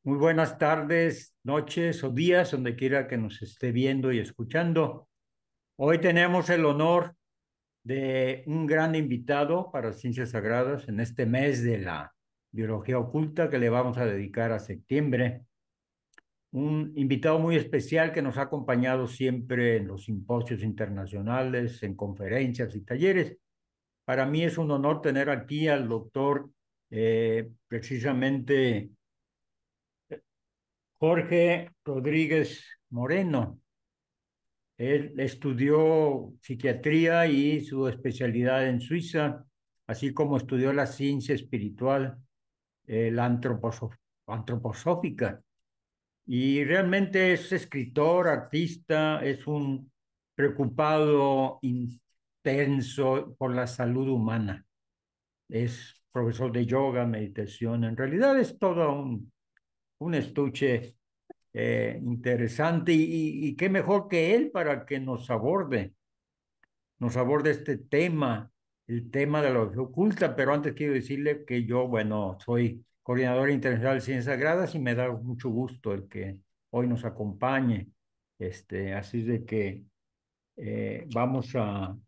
Muy buenas tardes, noches o días, donde quiera que nos esté viendo y escuchando. Hoy tenemos el honor de un gran invitado para Ciencias Sagradas en este mes de la biología oculta que le vamos a dedicar a septiembre. Un invitado muy especial que nos ha acompañado siempre en los simposios internacionales, en conferencias y talleres. Para mí es un honor tener aquí al doctor precisamente Jorge Rodríguez Moreno. Él estudió psiquiatría y su especialidad en Suiza, así como estudió la ciencia espiritual, la antroposófica. Y realmente es escritor, artista, es un preocupado intenso por la salud humana. Es profesor de yoga, meditación. En realidad es todo un estuche interesante y qué mejor que él para que nos aborde este tema, el tema de la biología oculta, pero antes quiero decirle que yo, bueno, soy coordinador internacional de Ciencias Sagradas y me da mucho gusto el que hoy nos acompañe. Así de que vamos a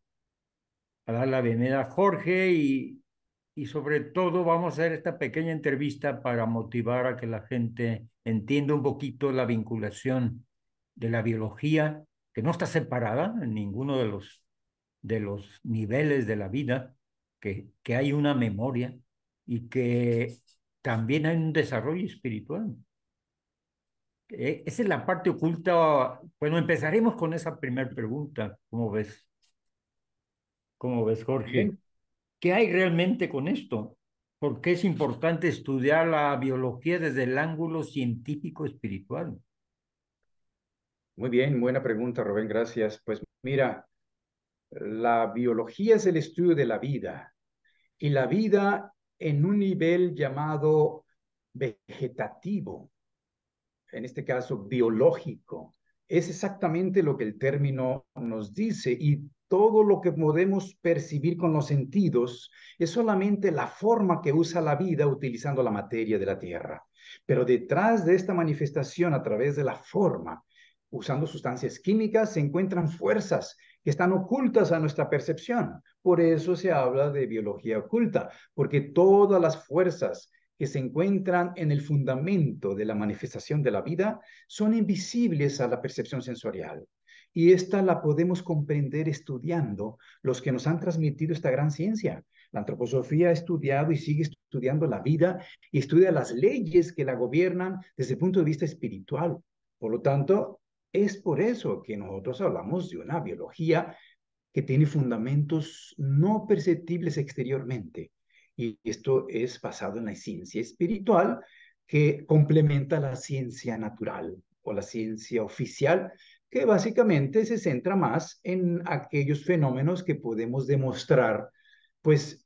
dar la bienvenida a Jorge y sobre todo vamos a hacer esta pequeña entrevista para motivar a que la gente entienda un poquito la vinculación de la biología, que no está separada en ninguno de los niveles de la vida, que hay una memoria y que también hay un desarrollo espiritual. Esa es la parte oculta. Bueno, empezaremos con esa primera pregunta. ¿Cómo ves? ¿Cómo ves, Jorge? Bien, ¿Qué hay realmente con esto? ¿Por qué es importante estudiar la biología desde el ángulo científico espiritual? muy bien, buena pregunta, Rubén, gracias. Pues mira, la biología es el estudio de la vida y la vida en un nivel llamado vegetativo, en este caso biológico. Es exactamente lo que el término nos dice y todo lo que podemos percibir con los sentidos es solamente la forma que usa la vida utilizando la materia de la tierra. Pero detrás de esta manifestación a través de la forma, usando sustancias químicas, se encuentran fuerzas que están ocultas a nuestra percepción. Por eso se habla de biología oculta, porque todas las fuerzas que se encuentran en el fundamento de la manifestación de la vida son invisibles a la percepción sensorial. Y esta la podemos comprender estudiando los que nos han transmitido esta gran ciencia. La antroposofía ha estudiado y sigue estudiando la vida y estudia las leyes que la gobiernan desde el punto de vista espiritual. Por lo tanto, es por eso que nosotros hablamos de una biología que tiene fundamentos no perceptibles exteriormente. Y esto es basado en la ciencia espiritual que complementa la ciencia natural o la ciencia oficial, que básicamente se centra más en aquellos fenómenos que podemos demostrar, pues,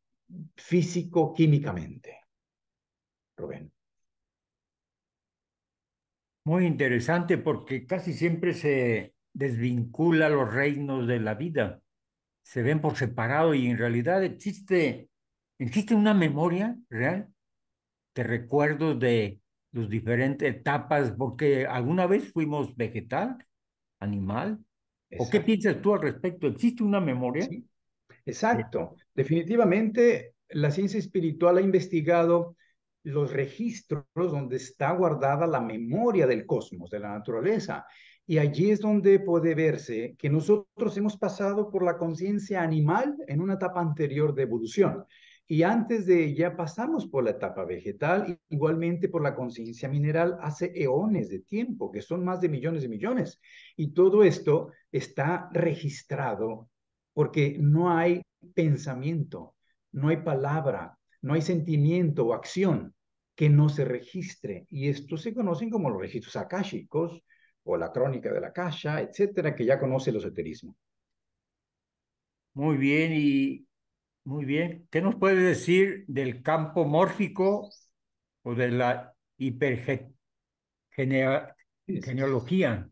físico-químicamente. Rubén. Muy interesante porque casi siempre se desvincula los reinos de la vida, se ven por separado y en realidad existe una memoria real de recuerdos de las diferentes etapas, porque alguna vez fuimos vegetal, animal. ¿O qué Exacto. piensas tú al respecto? ¿Existe una memoria? Sí, Eh, exacto. Definitivamente, la ciencia espiritual ha investigado los registros donde está guardada la memoria del cosmos, de la naturaleza. Y allí es donde puede verse que nosotros hemos pasado por la conciencia animal en una etapa anterior de evolución. Y antes de ella pasamos por la etapa vegetal, igualmente por la conciencia mineral hace eones de tiempo, que son más de millones de millones. Y todo esto está registrado porque no hay pensamiento, no hay palabra, no hay sentimiento o acción que no se registre. Y estos se conocen como los registros akáshicos o la crónica de la akasha, etcétera, que ya conoce el esoterismo. Muy bien, y muy bien. ¿Qué nos puede decir del campo mórfico o de la Sí, sí, sí. hipergenealogía?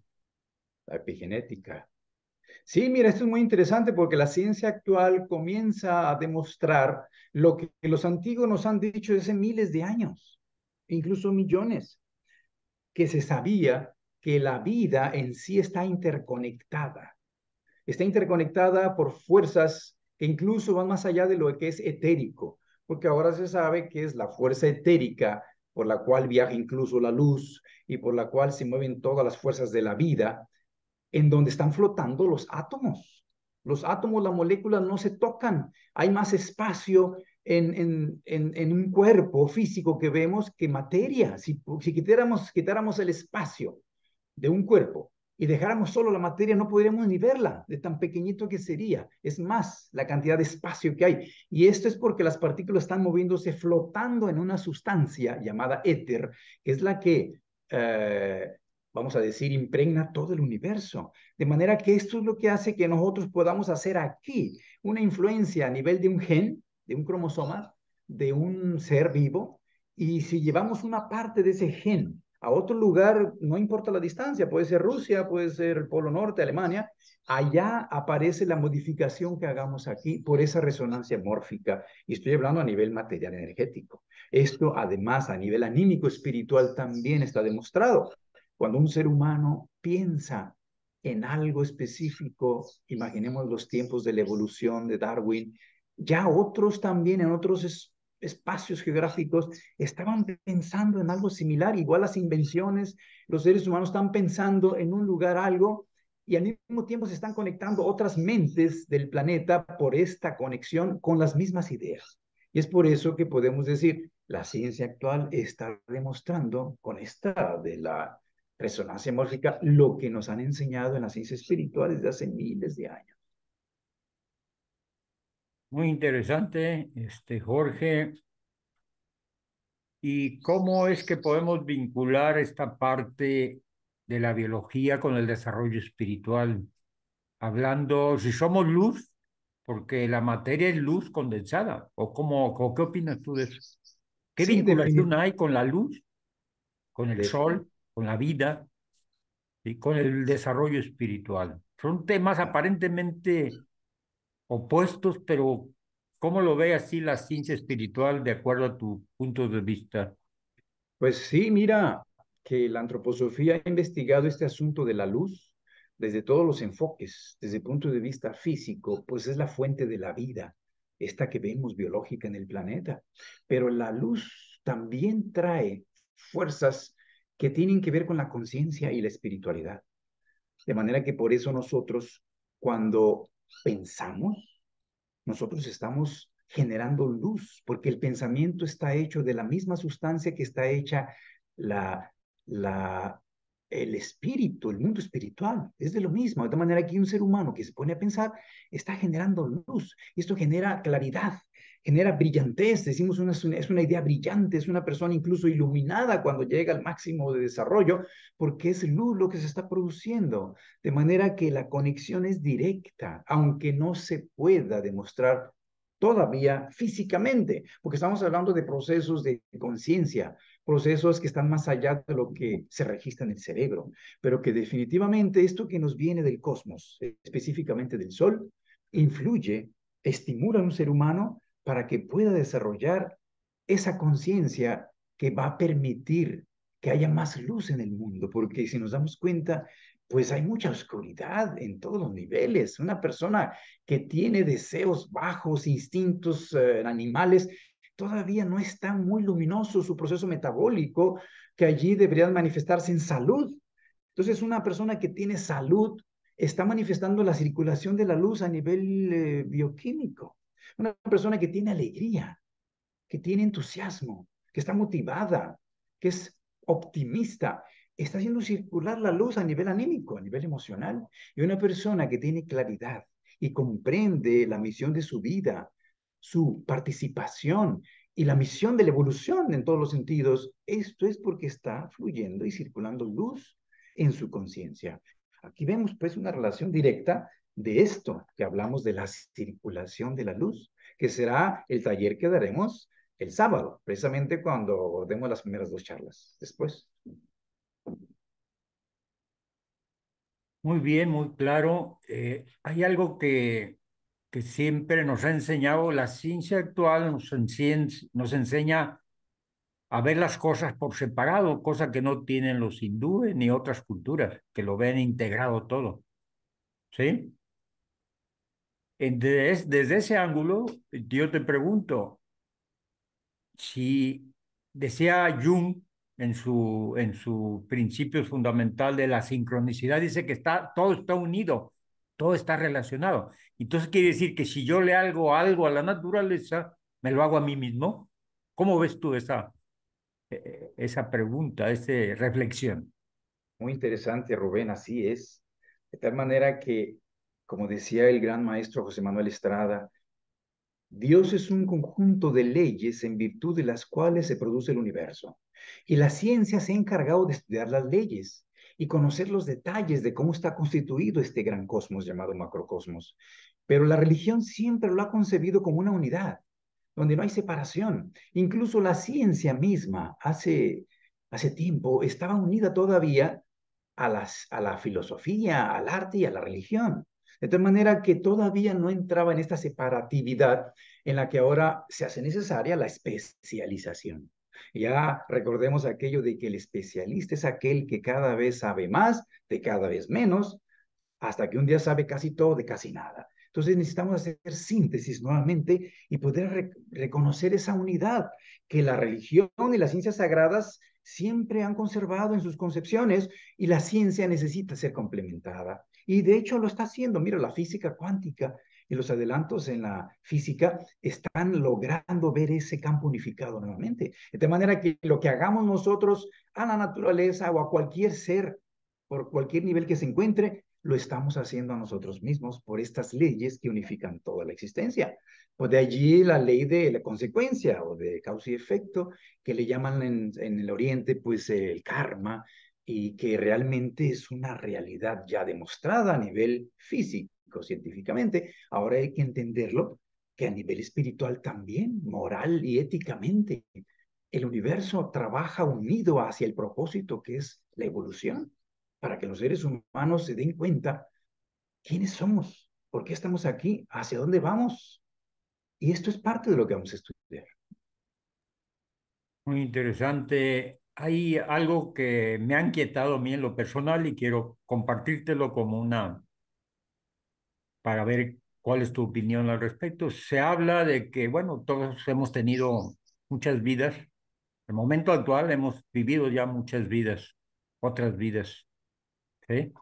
La epigenética. Sí, mira, esto es muy interesante porque la ciencia actual comienza a demostrar lo que los antiguos nos han dicho desde miles de años, incluso millones. que se sabía que la vida en sí está interconectada. Está interconectada por fuerzas que incluso van más allá de lo que es etérico, porque ahora se sabe que es la fuerza etérica por la cual viaja incluso la luz y por la cual se mueven todas las fuerzas de la vida, en donde están flotando los átomos. Los átomos, las moléculas no se tocan. Hay más espacio en un cuerpo físico que vemos que materia. Si quitáramos el espacio de un cuerpo y dejáramos solo la materia, no podríamos ni verla, de tan pequeñito que sería. Es más la cantidad de espacio que hay. Y esto es porque las partículas están moviéndose, flotando en una sustancia llamada éter, que es la que, vamos a decir, impregna todo el universo. De manera que esto es lo que hace que nosotros podamos hacer aquí una influencia a nivel de un gen, de un cromosoma, de un ser vivo, y si llevamos una parte de ese gen a otro lugar, no importa la distancia, puede ser Rusia, puede ser el Polo Norte, Alemania, allá aparece la modificación que hagamos aquí por esa resonancia mórfica. Y estoy hablando a nivel material energético. Esto, además, a nivel anímico espiritual también está demostrado. Cuando un ser humano piensa en algo específico, imaginemos los tiempos de la evolución de Darwin, ya otros también en otros espacios geográficos estaban pensando en algo similar, igual las invenciones, los seres humanos están pensando en un lugar algo y al mismo tiempo se están conectando otras mentes del planeta por esta conexión con las mismas ideas. Y es por eso que podemos decir, la ciencia actual está demostrando con esta de la resonancia mórfica lo que nos han enseñado en la ciencia espiritual desde hace miles de años. Muy interesante, Jorge. ¿Y cómo es que podemos vincular esta parte de la biología con el desarrollo espiritual? Hablando, si somos luz, porque la materia es luz condensada, o qué opinas tú de eso? ¿Qué Sí, vinculación hay con la luz, con el definitivamente. sol, con la vida y con el desarrollo espiritual? Son temas aparentemente opuestos, pero ¿cómo lo ve así la ciencia espiritual de acuerdo a tu punto de vista? Pues sí, mira que la antroposofía ha investigado este asunto de la luz desde todos los enfoques, desde el punto de vista físico, pues es la fuente de la vida, esta que vemos biológica en el planeta. Pero la luz también trae fuerzas que tienen que ver con la conciencia y la espiritualidad. De manera que por eso nosotros, cuando pensamos, nosotros estamos generando luz, porque el pensamiento está hecho de la misma sustancia que está hecha la, la, el espíritu, el mundo espiritual, es de lo mismo. De manera que un ser humano que se pone a pensar está generando luz. Esto genera claridad, genera brillantez. Decimos es una idea brillante, es una persona incluso iluminada cuando llega al máximo de desarrollo, porque es luz lo que se está produciendo. De manera que la conexión es directa, aunque no se pueda demostrar todavía físicamente, porque estamos hablando de procesos de conciencia, procesos que están más allá de lo que se registra en el cerebro, pero que definitivamente esto que nos viene del cosmos, específicamente del Sol, influye, estimula a un ser humano para que pueda desarrollar esa conciencia que va a permitir que haya más luz en el mundo, porque si nos damos cuenta, pues hay mucha oscuridad en todos los niveles. Una persona que tiene deseos bajos, instintos animales, todavía no está muy luminoso su proceso metabólico, que allí debería manifestarse en salud. Entonces, una persona que tiene salud está manifestando la circulación de la luz a nivel bioquímico. Una persona que tiene alegría, que tiene entusiasmo, que está motivada, que es optimista, está haciendo circular la luz a nivel anímico, a nivel emocional. Y una persona que tiene claridad y comprende la misión de su vida, su participación y la misión de la evolución en todos los sentidos, esto es porque está fluyendo y circulando luz en su conciencia. Aquí vemos pues una relación directa de esto que hablamos de la circulación de la luz, que será el taller que daremos el sábado, precisamente cuando demos las primeras dos charlas. Después. Muy bien, muy claro. Hay algo que siempre nos ha enseñado la ciencia actual, nos enseña a ver las cosas por separado, cosa que no tienen los hindúes ni otras culturas, que lo ven integrado todo, ¿sí? Desde ese ángulo, yo te pregunto, si decía Jung en su principio fundamental de la sincronicidad, dice que todo está unido, todo está relacionado. Entonces quiere decir que si yo le hago algo a la naturaleza, me lo hago a mí mismo. ¿Cómo ves tú esa pregunta, esa reflexión? Muy interesante, Rubén, así es. De tal manera que, como decía el gran maestro José Manuel Estrada, Dios es un conjunto de leyes en virtud de las cuales se produce el universo. Y la ciencia se ha encargado de estudiar las leyes y conocer los detalles de cómo está constituido este gran cosmos llamado macrocosmos. Pero la religión siempre lo ha concebido como una unidad, donde no hay separación. Incluso la ciencia misma hace tiempo estaba unida todavía a la filosofía, al arte y a la religión. De tal manera que todavía no entraba en esta separatividad en la que ahora se hace necesaria la especialización. Ya recordemos aquello de que el especialista es aquel que cada vez sabe más de cada vez menos, hasta que un día sabe casi todo de casi nada. Entonces necesitamos hacer síntesis nuevamente y poder reconocer esa unidad que la religión y las ciencias sagradas siempre han conservado en sus concepciones y la ciencia necesita ser complementada. Y de hecho lo está haciendo. Mira, la física cuántica y los adelantos en la física están logrando ver ese campo unificado nuevamente. De manera que lo que hagamos nosotros a la naturaleza o a cualquier ser, por cualquier nivel que se encuentre, lo estamos haciendo a nosotros mismos por estas leyes que unifican toda la existencia. Pues de allí la ley de la consecuencia o de causa y efecto, que le llaman en el Oriente pues el karma, y que realmente es una realidad ya demostrada a nivel físico, científicamente. Ahora hay que entenderlo que a nivel espiritual también, moral y éticamente, el universo trabaja unido hacia el propósito que es la evolución, para que los seres humanos se den cuenta quiénes somos, por qué estamos aquí, hacia dónde vamos. Y esto es parte de lo que vamos a estudiar. Muy interesante. Hay algo que me ha inquietado a mí en lo personal y quiero compartírtelo como para ver cuál es tu opinión al respecto. Se habla de que, bueno, todos hemos tenido muchas vidas. En el momento actual hemos vivido ya muchas vidas, otras vidas, ¿sí?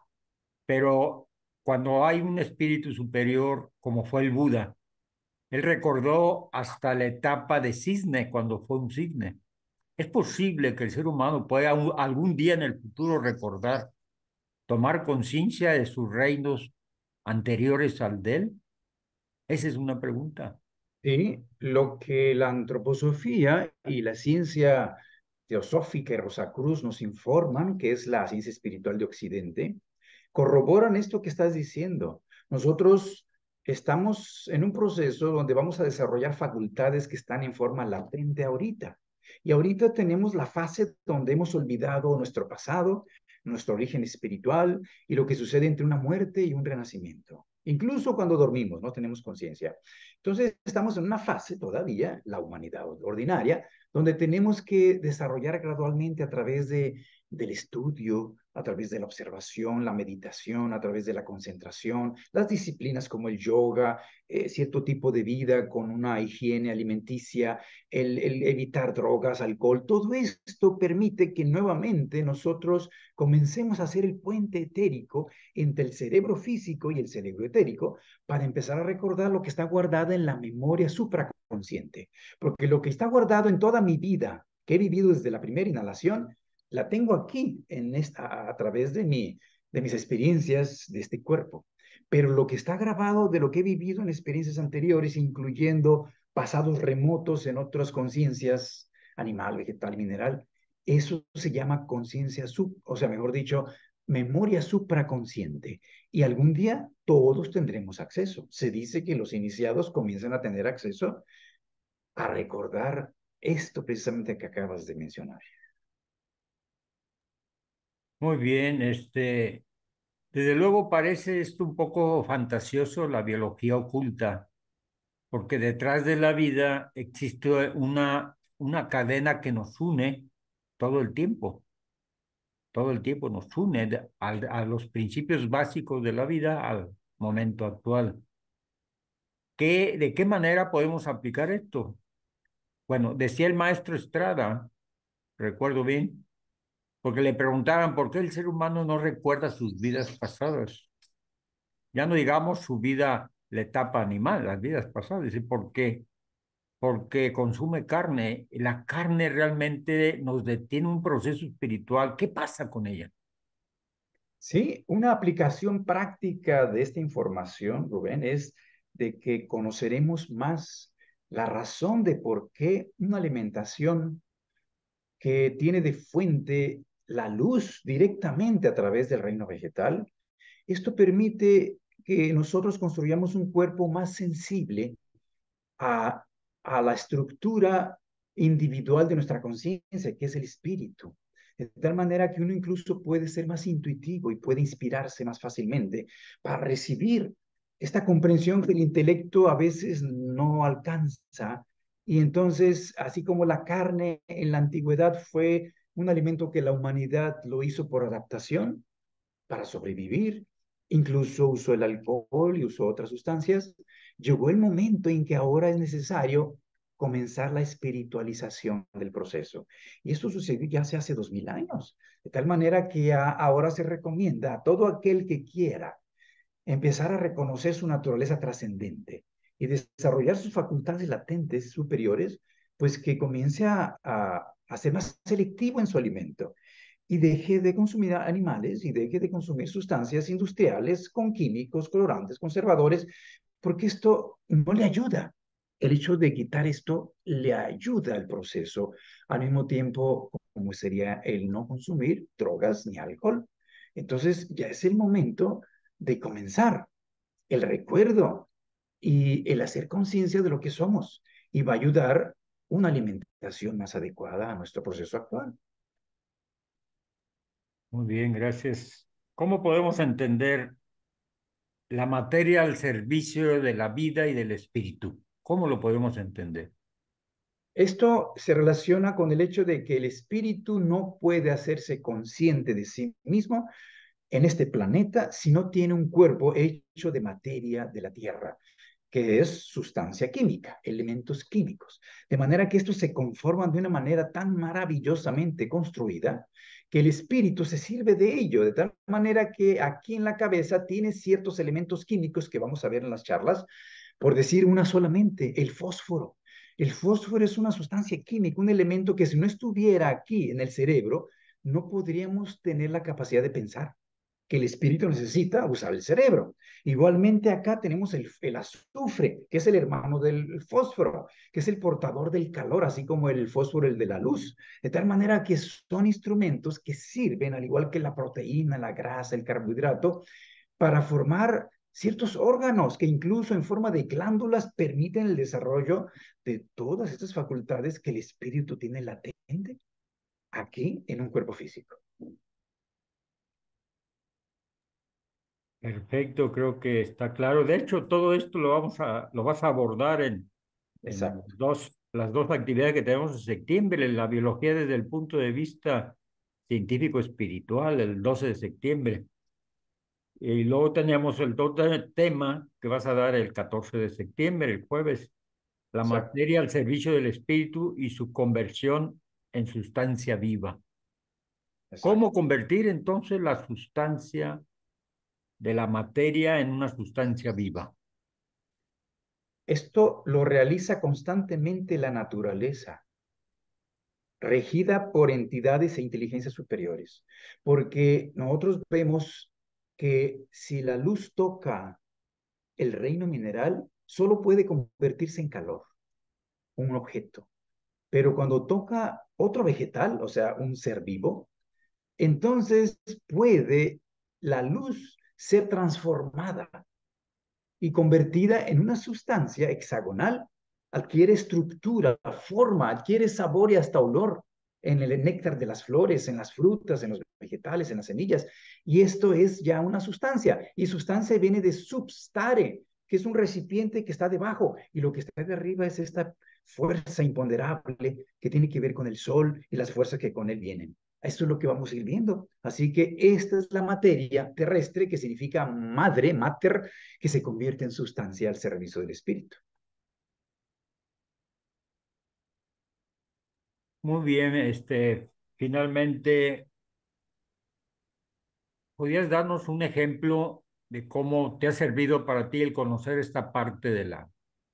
Pero cuando hay un espíritu superior, como fue el Buda, él recordó hasta la etapa de cisne, cuando fue un cisne. ¿Es posible que el ser humano pueda algún día en el futuro recordar, tomar conciencia de sus reinos anteriores al de él? Esa es una pregunta. Sí, lo que la antroposofía y la ciencia teosófica y Rosacruz nos informan, que es la ciencia espiritual de Occidente, corroboran esto que estás diciendo. Nosotros estamos en un proceso donde vamos a desarrollar facultades que están en forma latente ahorita. Y ahorita tenemos la fase donde hemos olvidado nuestro pasado, nuestro origen espiritual y lo que sucede entre una muerte y un renacimiento. Incluso cuando dormimos, no tenemos conciencia. Entonces, estamos en una fase todavía, la humanidad ordinaria, donde tenemos que desarrollar gradualmente a través del estudio, a través de la observación, la meditación, a través de la concentración, las disciplinas como el yoga, cierto tipo de vida con una higiene alimenticia, el evitar drogas, alcohol, todo esto permite que nuevamente nosotros comencemos a hacer el puente etérico entre el cerebro físico y el cerebro etérico para empezar a recordar lo que está guardado en la memoria supraconsciente. Porque lo que está guardado en toda mi vida, que he vivido desde la primera inhalación, la tengo aquí a través de mis experiencias de este cuerpo. Pero lo que está grabado de lo que he vivido en experiencias anteriores, incluyendo pasados remotos en otras conciencias, animal, vegetal, mineral, eso se llama conciencia o sea, mejor dicho, memoria supraconsciente. Y algún día todos tendremos acceso. Se dice que los iniciados comienzan a tener acceso a recordar esto precisamente que acabas de mencionar. Muy bien, desde luego parece esto un poco fantasioso, la biología oculta, porque detrás de la vida existe una cadena que nos une todo el tiempo. Todo el tiempo nos une a los principios básicos de la vida al momento actual. ¿De qué manera podemos aplicar esto? Bueno, decía el maestro Estrada, recuerdo bien, porque le preguntaban por qué el ser humano no recuerda sus vidas pasadas. Ya no digamos su vida, la etapa animal, las vidas pasadas. Dice, ¿por qué? Porque consume carne. La carne realmente nos detiene un proceso espiritual. ¿Qué pasa con ella? Sí, una aplicación práctica de esta información, Rubén, es de que conoceremos más la razón de por qué una alimentación que tiene de fuente la luz directamente a través del reino vegetal, esto permite que nosotros construyamos un cuerpo más sensible a, a la estructura individual de nuestra conciencia, que es el espíritu. De tal manera que uno incluso puede ser más intuitivo y puede inspirarse más fácilmente para recibir esta comprensión que el intelecto a veces no alcanza. Y entonces, así como la carne en la antigüedad fue un alimento que la humanidad lo hizo por adaptación, para sobrevivir, incluso usó el alcohol y usó otras sustancias, llegó el momento en que ahora es necesario comenzar la espiritualización del proceso. Y esto sucedió ya hace 2000 años, de tal manera que ahora se recomienda a todo aquel que quiera empezar a reconocer su naturaleza trascendente y desarrollar sus facultades latentes superiores, pues que comience a ser más selectivo en su alimento y deje de consumir animales y deje de consumir sustancias industriales con químicos, colorantes, conservadores, porque esto no le ayuda. El hecho de quitar esto le ayuda al proceso, al mismo tiempo como sería el no consumir drogas ni alcohol. Entonces ya es el momento de comenzar el recuerdo y el hacer conciencia de lo que somos y va a ayudar una alimentación más adecuada a nuestro proceso actual. Muy bien, gracias. ¿Cómo podemos entender la materia al servicio de la vida y del espíritu? ¿Cómo lo podemos entender? Esto se relaciona con el hecho de que el espíritu no puede hacerse consciente de sí mismo en este planeta si no tiene un cuerpo hecho de materia de la tierra, que es sustancia química, elementos químicos. De manera que estos se conforman de una manera tan maravillosamente construida que el espíritu se sirve de ello, de tal manera que aquí en la cabeza tiene ciertos elementos químicos que vamos a ver en las charlas, por decir una solamente, el fósforo. El fósforo es una sustancia química, un elemento que si no estuviera aquí en el cerebro, no podríamos tener la capacidad de pensar que el espíritu necesita usar el cerebro. Igualmente acá tenemos el azufre, que es el hermano del fósforo, que es el portador del calor, así como el fósforo el de la luz. De tal manera que son instrumentos que sirven, al igual que la proteína, la grasa, el carbohidrato, para formar ciertos órganos que incluso en forma de glándulas permiten el desarrollo de todas estas facultades que el espíritu tiene latente aquí en un cuerpo físico. Perfecto, creo que está claro. De hecho, todo esto lo vas a abordar en Exacto, las dos actividades que tenemos en septiembre, la biología desde el punto de vista científico-espiritual, el 12 de septiembre. Y luego tenemos el otro tema que vas a dar el 14 de septiembre, el jueves, la exacto, materia al servicio del espíritu y su conversión en sustancia viva. ¿Cómo exacto. convertir entonces la sustancia de la materia en una sustancia viva? Esto lo realiza constantemente la naturaleza, regida por entidades e inteligencias superiores, porque nosotros vemos que si la luz toca el reino mineral, solo puede convertirse en calor, un objeto. Pero cuando toca otro vegetal, o sea, un ser vivo, entonces puede la luz ser transformada y convertida en una sustancia hexagonal, adquiere estructura, forma, adquiere sabor y hasta olor en el néctar de las flores, en las frutas, en los vegetales, en las semillas. Y esto es ya una sustancia. Y sustancia viene de substare, que es un recipiente que está debajo, y lo que está de arriba es esta fuerza imponderable que tiene que ver con el sol y las fuerzas que con él vienen. Esto es lo que vamos a ir viendo. Así que esta es la materia terrestre, que significa madre, mater, que se convierte en sustancia al servicio del espíritu. Muy bien, finalmente, ¿podrías darnos un ejemplo de cómo te ha servido para ti el conocer esta parte de la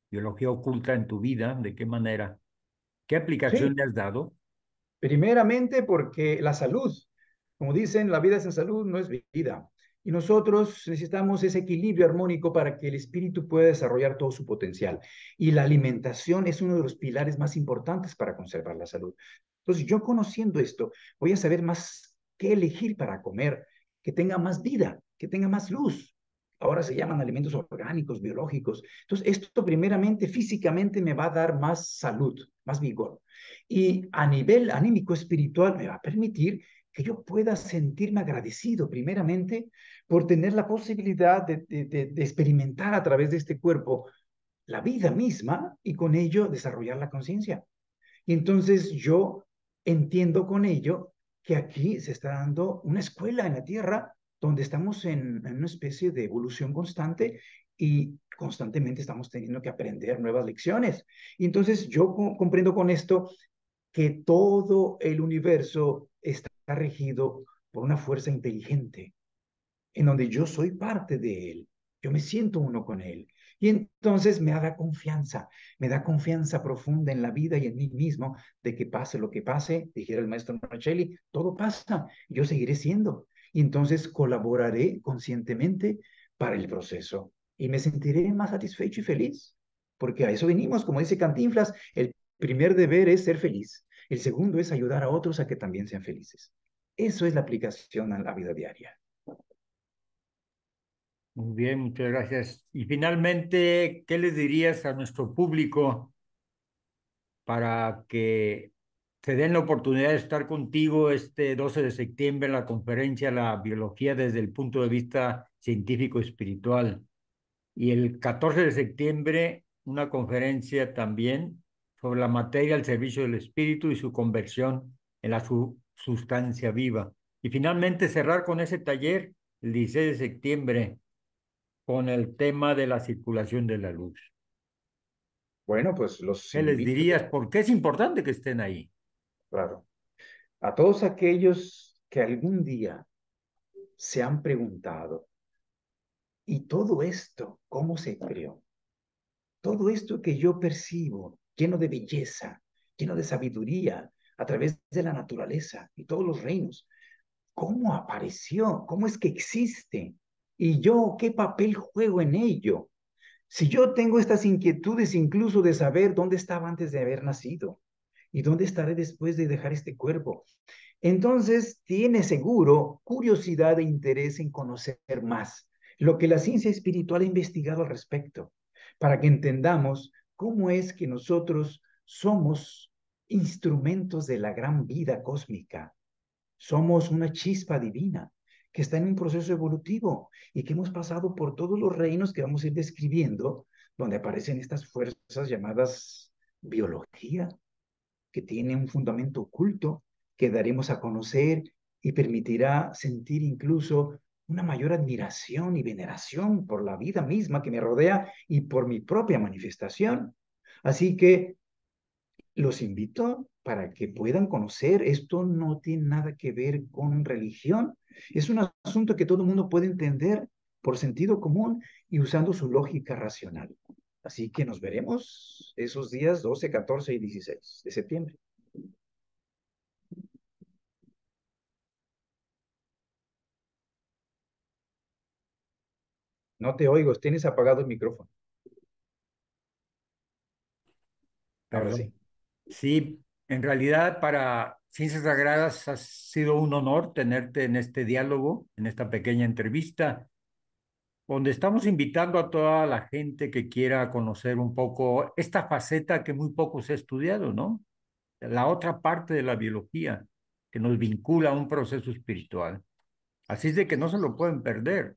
biología oculta en tu vida? ¿De qué manera? ¿Qué aplicación Sí, le has dado? primeramente porque la salud, como dicen, la vida sin salud no es vida. Y nosotros necesitamos ese equilibrio armónico para que el espíritu pueda desarrollar todo su potencial. Y la alimentación es uno de los pilares más importantes para conservar la salud. Entonces, yo conociendo esto, voy a saber más qué elegir para comer, que tenga más vida, que tenga más luz. Ahora se llaman alimentos orgánicos, biológicos. Entonces, esto primeramente físicamente me va a dar más salud, más vigor. Y a nivel anímico espiritual me va a permitir que yo pueda sentirme agradecido primeramente por tener la posibilidad de experimentar a través de este cuerpo la vida misma y con ello desarrollar la conciencia. Y entonces yo entiendo con ello que aquí se está dando una escuela en la Tierra donde estamos en una especie de evolución constante y constantemente estamos teniendo que aprender nuevas lecciones. Y entonces yo comprendo con esto que todo el universo está regido por una fuerza inteligente, en donde yo soy parte de él, yo me siento uno con él. Y entonces me da confianza profunda en la vida y en mí mismo, de que pase lo que pase, dijera el maestro Marcelli, todo pasa, yo seguiré siendo. Y entonces colaboraré conscientemente para el proceso y me sentiré más satisfecho y feliz, porque a eso venimos, como dice Cantinflas, el primer deber es ser feliz, el segundo es ayudar a otros a que también sean felices. Eso es la aplicación a la vida diaria. Muy bien, muchas gracias. Y finalmente, ¿qué les dirías a nuestro público para que se den la oportunidad de estar contigo este 12 de septiembre en la conferencia La Biología desde el punto de vista científico espiritual? Y el 14 de septiembre, una conferencia también sobre la materia al servicio del espíritu y su conversión en la sustancia viva. Y finalmente cerrar con ese taller el 16 de septiembre con el tema de la circulación de la luz. Bueno, pues los ¿Qué les invito, dirías? ¿Por qué es importante que estén ahí? claro, a todos aquellos que algún día se han preguntado, ¿y todo esto cómo se creó? Todo esto que yo percibo, lleno de belleza, lleno de sabiduría, a través de la naturaleza y todos los reinos, ¿cómo apareció? ¿Cómo es que existe? ¿Y yo qué papel juego en ello? Si yo tengo estas inquietudes incluso de saber dónde estaba antes de haber nacido y dónde estaré después de dejar este cuerpo, entonces tiene seguro curiosidad e interés en conocer más lo que la ciencia espiritual ha investigado al respecto, para que entendamos cómo es que nosotros somos instrumentos de la gran vida cósmica. Somos una chispa divina que está en un proceso evolutivo y que hemos pasado por todos los reinos que vamos a ir describiendo, donde aparecen estas fuerzas llamadas biología, que tiene un fundamento oculto que daremos a conocer y permitirá sentir incluso una mayor admiración y veneración por la vida misma que me rodea y por mi propia manifestación. Así que los invito para que puedan conocer. Esto no tiene nada que ver con religión. Es un asunto que todo el mundo puede entender por sentido común y usando su lógica racional. Así que nos veremos esos días 12, 14 y 16 de septiembre. No te oigo, tienes apagado el micrófono. Ahora sí. Perdón. Sí, en realidad para Ciencias Sagradas ha sido un honor tenerte en este diálogo, en esta pequeña entrevista, donde estamos invitando a toda la gente que quiera conocer un poco esta faceta que muy poco se ha estudiado, ¿no? La otra parte de la biología que nos vincula a un proceso espiritual. Así es de que no se lo pueden perder.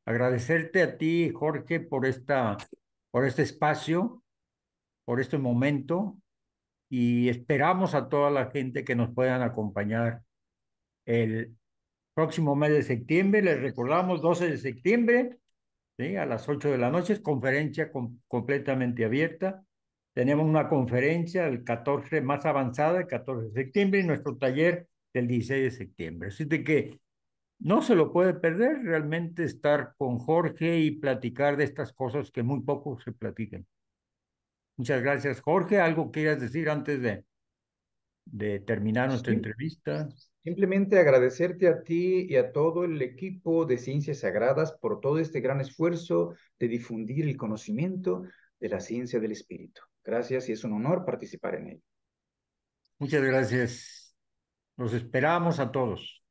Agradecerte a ti, Jorge, por este espacio, por este momento, y esperamos a toda la gente que nos puedan acompañar el próximo mes de septiembre. Les recordamos 12 de septiembre, ¿sí? A las 8 de la noche, es conferencia completamente abierta. Tenemos una conferencia el 14 más avanzada, el 14 de septiembre, y nuestro taller del 16 de septiembre. Así de que no se lo puede perder realmente estar con Jorge y platicar de estas cosas que muy poco se platican. Muchas gracias, Jorge. ¿Algo quieras decir antes de terminar nuestra Sí, entrevista? simplemente agradecerte a ti y a todo el equipo de Ciencias Sagradas por todo este gran esfuerzo de difundir el conocimiento de la ciencia del espíritu. Gracias y es un honor participar en ello. Muchas gracias. Los esperamos a todos.